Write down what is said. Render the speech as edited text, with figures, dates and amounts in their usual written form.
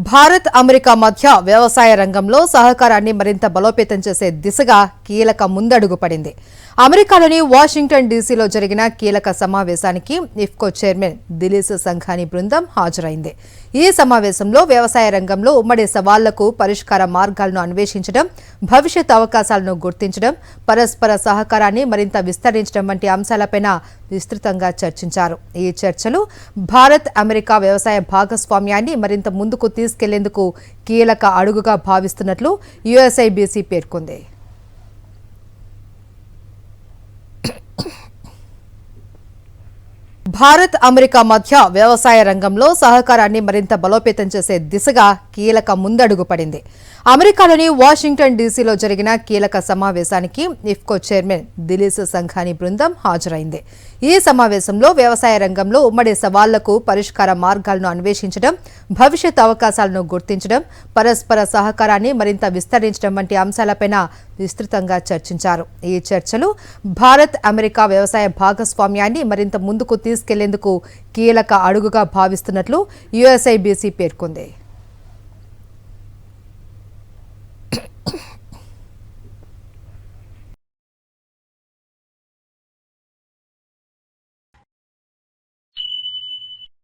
Bharat America మధ్య వ్యవసాయ రంగంలో సహకారాన్ని మరింత బలోపేతం చేసే దిశగా కీలక ముందడుగు పడింది. అమెరికాలోని వాషింగ్టన్ డీసీలో జరిగిన కీలక సమావేశానికి ఇఫ్కో చైర్మన్ దిలీస్ సంఘాని బృందం హాజరైంది. ఈ సమావేశంలో వ్యవసాయ రంగంలో ఉమ్మడి సవాళ్లకు పరిష్కార మార్గాలను అన్వేషించడం, భవిష్యత్ అవకాశాలను గుర్తించడం, పరస్పర సహకారాన్ని మరింత విస్తరించడం వంటి అంశాలపై విస్తృతంగా చర్చించారు. ఈ చర్చలు భారత్ అమెరికా వ్యవసాయ భాగస్వామ్యాన్ని మరింత ముందుకు తీసుకెళ్లేందుకు కీలక అడుగుగా భావిస్తున్నట్లు యుఎస్ఐబిసి పేర్కొంది. భారత్ అమెరికా మధ్య వ్యవసాయ రంగంలో సహకారాన్ని మరింత బలోపేతం చేసే దిశగా కీలక ముందడుగు పడింది. అమెరికాలోని వాషింగ్టన్ డీసీలో జరిగిన కీలక సమావేశానికి ఇఫ్కో చైర్మన్ దిలీస్ సంఘాని బృందం హాజరైంది. ఈ సమావేశంలో వ్యవసాయ రంగంలో ఉమ్మడి సవాళ్లకు పరిష్కార మార్గాలను అన్వేషించడం, భవిష్యత్ అవకాశాలను గుర్తించడం, పరస్పర సహకారాన్ని మరింత విస్తరించడం వంటి అంశాలపై విస్తృతంగా చర్చించారు. ఈ చర్చలు భారత్ అమెరికా వ్యవసాయ భాగస్వామ్యాన్ని మరింత ముందుకు తీసుకెళ్లేందుకు కీలక అడుగుగా భావిస్తున్నట్లు యుఎస్ఐబిసి పేర్కొంది.